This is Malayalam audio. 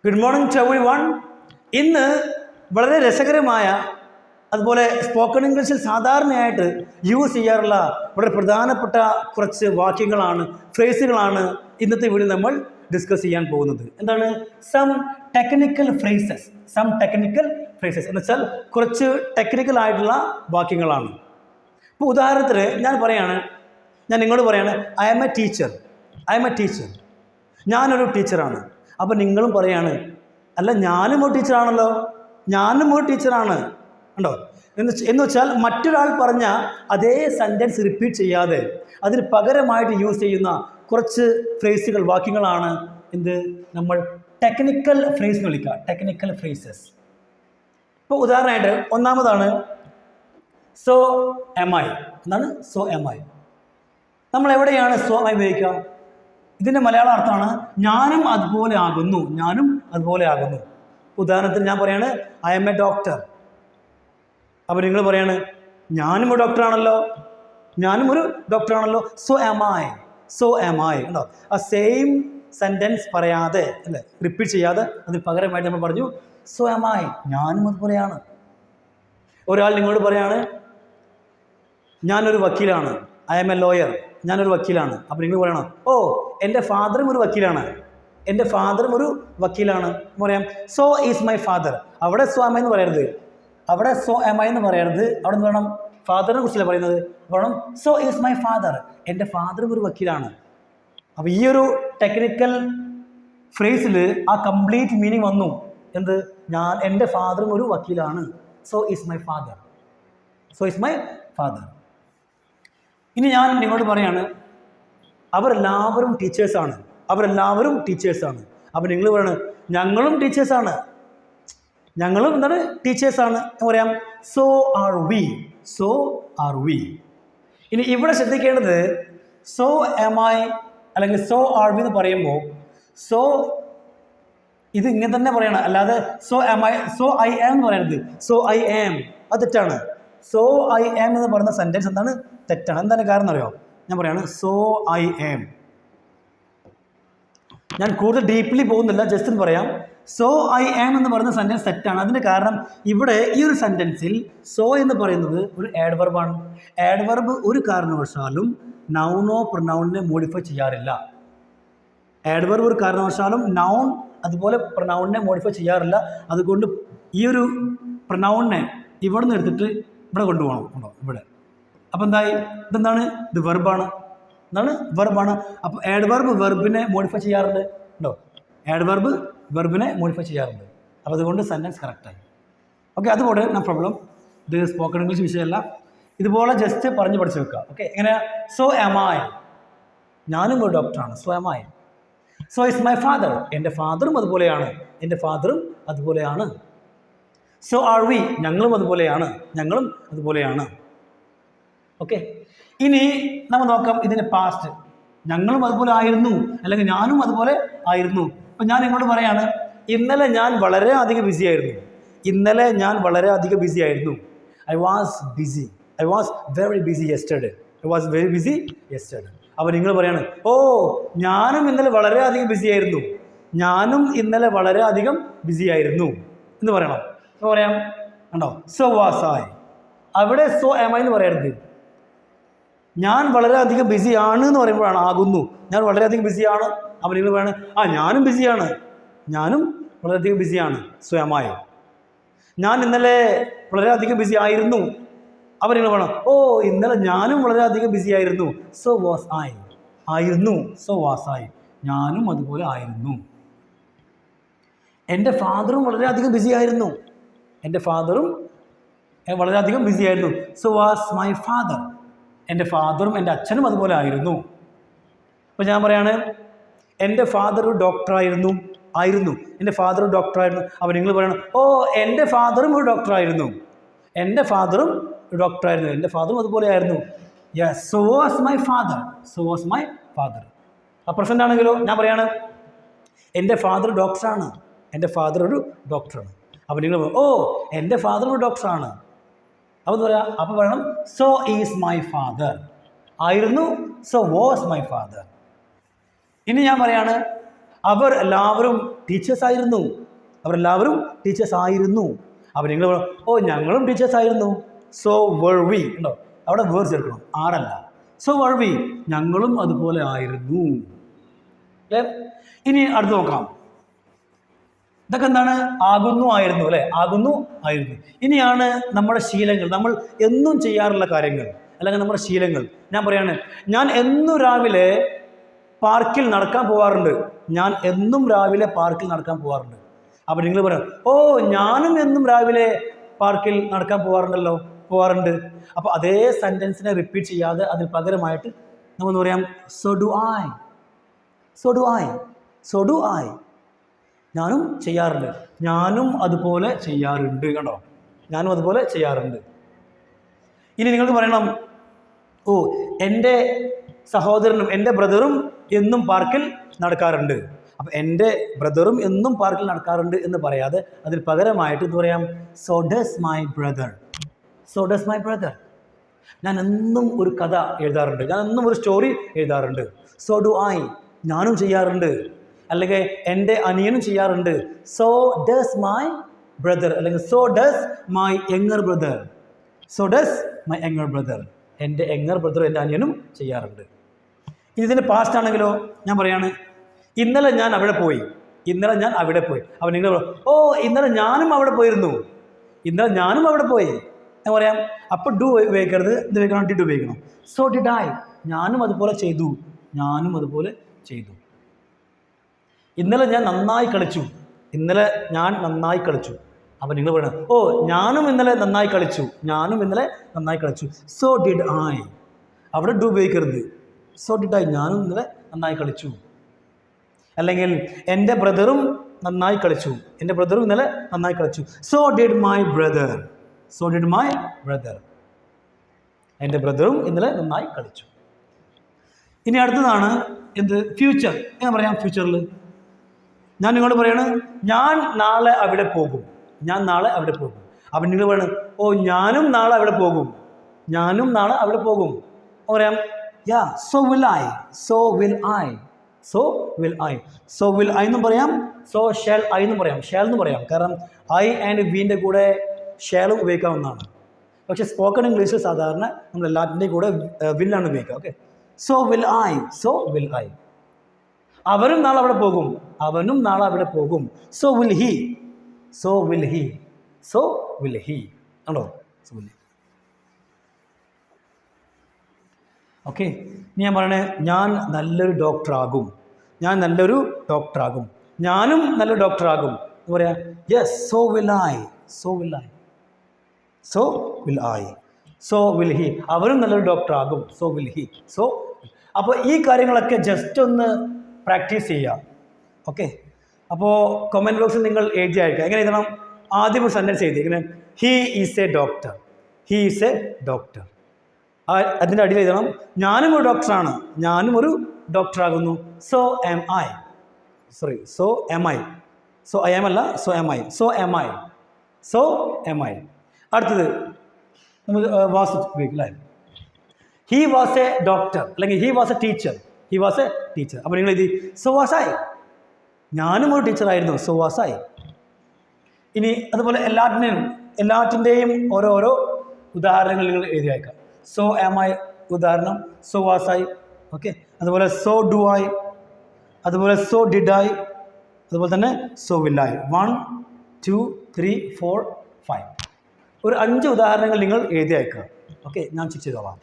Good morning to everyone. ഇന്ന് വളരെ രസകരമായ അതുപോലെ സ്പോക്കൺ ഇംഗ്ലീഷിൽ സാധാരണയായിട്ട് യൂസ് ചെയ്യാറുള്ള വളരെ പ്രധാനപ്പെട്ട കുറച്ച് വാക്യങ്ങളാണ്, ഫ്രേസുകളാണ് ഇന്നത്തെ വീഡിയോ നമ്മൾ ഡിസ്കസ് ചെയ്യാൻ പോകുന്നത്. എന്താണ്? Some technical phrases. എന്ന് വെച്ചാൽ കുറച്ച് ടെക്നിക്കൽ ആയിട്ടുള്ള വാക്യങ്ങളാണ്. ഇപ്പോൾ ഉദാഹരണത്തിന് ഞാൻ നിങ്ങളോട് പറയാണ് ഐ ആം എ ടീച്ചർ. ഞാനൊരു ടീച്ചറാണ്. അപ്പം നിങ്ങളും പറയാണ് അല്ല ഞാനും ഒരു ടീച്ചറാണല്ലോ, ഞാനും ഒരു ടീച്ചറാണ്. ഉണ്ടോ? എന്ന് വെച്ചാൽ മറ്റൊരാൾ പറഞ്ഞ അതേ സെൻറ്റൻസ് റിപ്പീറ്റ് ചെയ്യാതെ അതിന് പകരമായിട്ട് യൂസ് ചെയ്യുന്ന കുറച്ച് ഫ്രേസുകൾ, വാക്യങ്ങളാണ് നമ്മൾ ടെക്നിക്കൽ ഫ്രേസ് എന്ന് വിളിക്കുക. Technical phrases. ഇപ്പോൾ ഉദാഹരണമായിട്ട് ഒന്നാമതാണ് സോ എം ഐ. എന്താണ് സോ എം ഐ? നമ്മൾ എവിടെയാണ് സോ എം ഐ ഉപയോഗിക്കുക? ഇതിൻ്റെ മലയാള അർത്ഥമാണ് ഞാനും അതുപോലെ ആകുന്നു. ഉദാഹരണത്തിന് ഞാൻ പറയാണ് ഐ എം എ ഡോക്ടർ. അപ്പോൾ നിങ്ങൾ പറയാണ് ഞാനും ഒരു ഡോക്ടറാണല്ലോ. സോ എം ഐ ഉണ്ടോ? ആ സെയിം സെൻറ്റൻസ് പറയാതെ അല്ലേ, റിപ്പീറ്റ് ചെയ്യാതെ അതിന് പകരമായിട്ട് നമ്മൾ പറഞ്ഞു സോ എം ഐ, ഞാനും അതുപോലെയാണ്. ഒരാൾ നിങ്ങളോട് പറയാണ് ഞാനൊരു വക്കീലാണ്, ഐ എം എ ലോയർ, ഞാനൊരു വക്കീലാണ്. അപ്പോൾ നിങ്ങൾ പറയണം ഓ എൻ്റെ ഫാദറും ഒരു വക്കീലാണ്, പറയാം സോ ഈസ് മൈ ഫാദർ. അവിടെ സോ എം ഐ എന്ന് പറയരുത്, അവിടെ നിന്ന് വേണം ഫാദറിനെ കുറിച്ചല്ല പറയുന്നത്, വേണം സോ ഈസ് മൈ ഫാദർ, എൻ്റെ ഫാദറും ഒരു വക്കീലാണ്. അപ്പോൾ ഈ ഒരു ടെക്നിക്കൽ ഫ്രേസിൽ ആ കംപ്ലീറ്റ് മീനിങ് വന്നു. എൻ്റെ ഫാദറും ഒരു വക്കീലാണ്. So is my father. ഇനി ഞാൻ നിങ്ങളോട് പറയാണ് അവരെല്ലാവരും ടീച്ചേഴ്സാണ്. അപ്പോൾ നിങ്ങൾ പറയണം ഞങ്ങളും ടീച്ചേഴ്സാണ്. പറയാം സോ ആർ വി. ഇനി ഇവിടെ ശ്രദ്ധിക്കേണ്ടത് സോ എം ഐ അല്ലെങ്കിൽ സോ ആർ വി എന്ന് പറയുമ്പോൾ സോ ഇത് ഇങ്ങനെ തന്നെ പറയണം, അല്ലാതെ സോ ഐ ആം എന്ന് പറയരുത്. സോ ഐ ആം അത് തെറ്റാണ്. സോ ഐ ആം എന്ന് പറയുന്ന സെൻറ്റൻസ് തെറ്റാണ്. എന്താണ് കാരണം അറിയോ? ഞാൻ പറയാണ് സോ ഐ ആം. ഞാൻ കൂടുതൽ ഡീപ്ലി പോകുന്നില്ല, ജസ്റ്റ് എന്ന് പറയാം. സോ ഐ ആം എന്ന് പറയുന്ന സെൻറ്റൻസ് തെറ്റാണ്. അതിൻ്റെ കാരണം ഇവിടെ ഈ ഒരു സെൻറ്റൻസിൽ സോ എന്ന് പറയുന്നത് ഒരു ആഡ്വർബാണ്. ആഡ്വർബ് ഒരു കാരണവശാലും നൗണോ പ്രൊനൗണിനെ മോഡിഫൈ ചെയ്യാറില്ല. ആഡ്വർബ് ഒരു കാരണവശാലും നൗൺ അതുപോലെ പ്രൊനൗണിനെ മോഡിഫൈ ചെയ്യാറില്ല. അതുകൊണ്ട് ഈ ഒരു പ്രൊനൗണിനെ ഇവിടെ നിന്ന് എടുത്തിട്ട് ഇവിടെ കൊണ്ടുപോകണം. ഇവിടെ അപ്പോൾ ഇതെന്താണ്? ഇത് വെർബാണ്. അപ്പോൾ ആഡ്വർബ് വെർബിനെ മോഡിഫൈ ചെയ്യാറുണ്ട്. അപ്പോൾ അതുകൊണ്ട് സെൻറ്റൻസ് കറക്റ്റായി. ഓക്കെ, അതുപോലെ നോ പ്രോബ്ലം. ഇത് സ്പോക്കൺ ഇംഗ്ലീഷ് വിഷയമല്ല, ഇതുപോലെ ജസ്റ്റ് പറഞ്ഞ് പഠിച്ചു വെക്കുക. ഓക്കെ, എങ്ങനെയാ? സോ എം ഐ, ഞാനും ഒരു ഡോക്ടറാണ്. So am I. So is my father, എൻ്റെ ഫാദറും അതുപോലെയാണ്. സോ ആർ വി, ഞങ്ങളും അതുപോലെയാണ്. ഓക്കെ, ഇനി നമ്മൾ നോക്കാം ഇതിൻ്റെ പാസ്റ്റ്. ഞങ്ങളും അതുപോലെ ആയിരുന്നു അല്ലെങ്കിൽ ഞാനും അതുപോലെ ആയിരുന്നു. അപ്പം ഞാൻ നിങ്ങളോട് പറയാണ് ഇന്നലെ ഞാൻ വളരെയധികം ബിസി ആയിരുന്നു. I was very busy yesterday. അപ്പോൾ നിങ്ങൾ പറയാണ് ഓ ഞാനും ഇന്നലെ വളരെയധികം ബിസി ആയിരുന്നു എന്ന് പറയണം. അപ്പോൾ പറയാം കണ്ടോ, സോ വാസ് ഐ. അവിടെ സോ എം ഐ എന്ന് പറയരുത്. ഞാൻ വളരെയധികം ബിസിയാണ് എന്ന് പറയുമ്പോഴാണ് ആകുന്നു. ഞാൻ വളരെയധികം ബിസിയാണ്. അപ്പോൾ നിങ്ങൾ പറയണം ഞാനും വളരെയധികം ബിസിയാണ്. So am I. ഞാൻ ഇന്നലെ വളരെയധികം ബിസി ആയിരുന്നു. അപ്പോൾ നിങ്ങൾ വേണം ഓ ഇന്നലെ ഞാനും വളരെയധികം ബിസി ആയിരുന്നു. So was I. ഞാനും അതുപോലെ ആയിരുന്നു. എൻ്റെ ഫാദറും വളരെയധികം ബിസി ആയിരുന്നു. So was my father. എൻ്റെ ഫാദറും എൻ്റെ അച്ഛനും അതുപോലെ ആയിരുന്നു. അപ്പോൾ ഞാൻ പറയാണ് എൻ്റെ ഫാദർ ഒരു ഡോക്ടറായിരുന്നു. അപ്പോൾ നിങ്ങൾ പറയണം ഓ എൻ്റെ ഫാദറും ഒരു ഡോക്ടറായിരുന്നു. എൻ്റെ ഫാദറും അതുപോലെ ആയിരുന്നു. Yes, so was my father. ആ പ്രസൻ്റ് ആണെങ്കിലോ ഞാൻ പറയാണ് എൻ്റെ ഫാദർ ഡോക്ടറാണ്. അപ്പോൾ നിങ്ങൾ ഓ എൻ്റെ ഫാദർ ഒരു ഡോക്ടറാണ്. അപ്പോൾ പറയണം സോ ഈസ് മൈ ഫാദർ. ആയിരുന്നു, സോ വാസ് മൈ ഫാദർ. ഇനി ഞാൻ പറയാണ് അവർ എല്ലാവരും ടീച്ചേഴ്സ് ആയിരുന്നു. അവരെല്ലാവരും ടീച്ചേഴ്സ് ആയിരുന്നു. അപ്പോൾ നിങ്ങൾ ഓ ഞങ്ങളും ടീച്ചേഴ്സ് ആയിരുന്നു. സോ വർ വി ഉണ്ടോ, അവിടെ വേർ ചേർക്കണം, ആറല്ല. സോ വർ വി, ഞങ്ങളും അതുപോലെ ആയിരുന്നു. ക്ലിയർ? ഇനി അടുത്ത് നോക്കാം. ഇതൊക്കെ എന്താണ്? ആകുന്നു, ആയിരുന്നു അല്ലേ? ആകുന്നു, ആയിരുന്നു. ഇനിയാണ് നമ്മുടെ ശീലങ്ങൾ, നമ്മൾ എന്നും ചെയ്യാറുള്ള കാര്യങ്ങൾ, അല്ലെങ്കിൽ നമ്മുടെ ശീലങ്ങൾ. ഞാൻ പറയാണ്, ഞാൻ എന്നും രാവിലെ പാർക്കിൽ നടക്കാൻ പോകാറുണ്ട്. ഞാൻ എന്നും രാവിലെ പാർക്കിൽ നടക്കാൻ പോകാറുണ്ട്. അപ്പോൾ നിങ്ങൾ പറയാം, ഓ ഞാനും എന്നും രാവിലെ പാർക്കിൽ നടക്കാൻ പോകാറുണ്ട്. അപ്പോൾ അതേ സെൻറ്റൻസിനെ റിപ്പീറ്റ് ചെയ്യാതെ അതിന് പകരമായിട്ട് നമുക്കെന്ന് പറയാം, so do I, so do I, so do I. ഞാനും ചെയ്യാറുണ്ട്, ഞാനും അതുപോലെ ചെയ്യാറുണ്ട്. കണ്ടോ, ഞാനും അതുപോലെ ചെയ്യാറുണ്ട്. ഇനി നിങ്ങൾക്ക് പറയണം, ഓ എൻ്റെ സഹോദരനും എൻ്റെ ബ്രദറും എന്നും പാർക്കിൽ നടക്കാറുണ്ട്. അപ്പം എൻ്റെ ബ്രദറും എന്നും പാർക്കിൽ നടക്കാറുണ്ട് എന്ന് പറയാതെ അതിന് പകരമായിട്ട് എന്ന് പറയാം, so does my brother, so does my brother. ഞാൻ എന്നും ഒരു കഥ എഴുതാറുണ്ട്, ഞാൻ എന്നും ഒരു സ്റ്റോറി എഴുതാറുണ്ട്. സോ ഡു ഐ, ഞാനും ചെയ്യാറുണ്ട്. അല്ലെങ്കിൽ എൻ്റെ അനിയനും ചെയ്യാറുണ്ട്. സോ ഡസ് മൈ ബ്രദർ, അല്ലെങ്കിൽ so does my younger brother, so does my younger brother. എൻ്റെ യങ്ങർ ബ്രദറും എൻ്റെ അനിയനും ചെയ്യാറുണ്ട്. ഇതിൻ്റെ പാസ്റ്റ് ആണെങ്കിലോ ഞാൻ പറയാണ്, ഇന്നലെ ഞാൻ അവിടെ പോയി, ഇന്നലെ ഞാൻ അവിടെ പോയി. അപ്പോൾ നിങ്ങൾ ഓ ഇന്നലെ ഞാനും അവിടെ പോയിരുന്നു, ഇന്നലെ ഞാനും അവിടെ പോയി എന്ന് പറയാം. അപ്പോൾ ഡു ഉപയോഗിക്കരുത്, ഇത് ഉപയോഗിക്കണം, ഡിഡ് ഉപയോഗിക്കണം. സോ ഡിഡ് ഐ, ഞാനും അതുപോലെ ചെയ്തു, ഞാനും അതുപോലെ ചെയ്തു. ഇന്നലെ ഞാൻ നന്നായി കളിച്ചു, ഇന്നലെ ഞാൻ നന്നായി കളിച്ചു. അപ്പോൾ നിങ്ങൾ പറയണം, ഓ ഞാനും ഇന്നലെ നന്നായി കളിച്ചു, ഞാനും ഇന്നലെ നന്നായി കളിച്ചു. സോ ഡിഡ് ഐ, അവിടെ ഡു ഉപയോഗിക്കരുത്. സോ ഡിഡ് ഐ, ഞാനും ഇന്നലെ നന്നായി കളിച്ചു. അല്ലെങ്കിൽ എൻ്റെ ബ്രദറും നന്നായി കളിച്ചു, എൻ്റെ ബ്രദറും ഇന്നലെ നന്നായി കളിച്ചു. So did my brother, so did my brother. എൻ്റെ ബ്രദറും ഇന്നലെ നന്നായി കളിച്ചു. ഇനി അടുത്തതാണ് എന്ത്? ഫ്യൂച്ചർ. എങ്ങനെ പറയാം ഫ്യൂച്ചറിൽ? ഞാൻ നിങ്ങളോട് പറയാണ്, ഞാൻ നാളെ അവിടെ പോകും, ഞാൻ നാളെ അവിടെ പോകും. അപ്പം നിങ്ങൾ പറയണം, ഓ ഞാനും നാളെ അവിടെ പോകും, ഞാനും നാളെ അവിടെ പോകും. പറയാം, yeah so will I, so will I, so will I. So will I എന്നും പറയാം, സോ ഷാൽ ഐ എന്നും പറയാം, ഷാൽ എന്ന് പറയാം. കാരണം ഐ ആൻഡ് വിൻ്റെ കൂടെ ഷാലും ഉപയോഗിക്കാവുന്നതാണ്. പക്ഷേ സ്പോക്കൺ ഇംഗ്ലീഷിൽ സാധാരണ നമ്മൾ എല്ലാത്തിൻ്റെയും കൂടെ വില്ലാണ് ഉപയോഗിക്കുക. Okay, so will I, so will I. അവരും നാളെ അവിടെ പോകും, അവനും നാളെ അവിടെ പോകും. So will he, so will he, so will he. ആണോ? So will he. ഓക്കെ, ഇനി ഞാൻ പറയണേ, ഞാൻ നല്ലൊരു ഡോക്ടറാകും, ഞാൻ നല്ലൊരു ഡോക്ടറാകും, ഞാനും നല്ലൊരു ഡോക്ടറാകും എന്ന് പറയാം. Yes, so will I, so will I, so will I, so will he. അവരും നല്ലൊരു ഡോക്ടറാകും, സോ വിൽ ഹി, സോ. അപ്പോൾ ഈ കാര്യങ്ങളൊക്കെ ജസ്റ്റ് ഒന്ന് പ്രാക്ടീസ് ചെയ്യുക. ഓക്കെ, അപ്പോൾ കമൻറ്റ് ബോക്സിൽ നിങ്ങൾ എഴുതി അയക്കുക. എങ്ങനെ എഴുതണം? ആദ്യം ഒരു സെൻറ്റൻസ് എഴുതി, ഇങ്ങനെ he is a doctor, he is a doctor. അതിൻ്റെ അടിയിൽ എഴുതണം, ഞാനും ഒരു ഡോക്ടറാണ്, ഞാനും ഒരു ഡോക്ടറാകുന്നു. So am I, sorry, so am I, so I am അല്ല, so am I, so am I, so am I. അടുത്തത് നമുക്ക് വാസ് ഉപയോഗിക്കും അല്ലേ? ഹി വാസ് എ ഡോക്ടർ, അല്ലെങ്കിൽ he was a teacher, he was a teacher. അപ്പോൾ നിങ്ങൾ എഴുതി സോ വാസ് ഐ, ഞാനും ഒരു ടീച്ചറായിരുന്നു, സോ വാസ് ഐ. ഇനി അതുപോലെ എല്ലാറ്റിൻ്റെയും ഓരോരോ ഉദാഹരണങ്ങൾ നിങ്ങൾ എഴുതി അയക്കാം. സോ ആം ഐ ഉദാഹരണം, സോ വാസ് ഐ. ഓക്കെ, അതുപോലെ സോ ഡു ഐ, അതുപോലെ സോ ഡിഡ് ഐ, അതുപോലെ തന്നെ സോ വിൽ ഐ. 1 2 3 4 5. ഒരു 5 ഉദാഹരണങ്ങൾ നിങ്ങൾ എഴുതി അയക്കുക. ഓക്കെ, ഞാൻ ചെക്ക് ചെയ്തോളാം.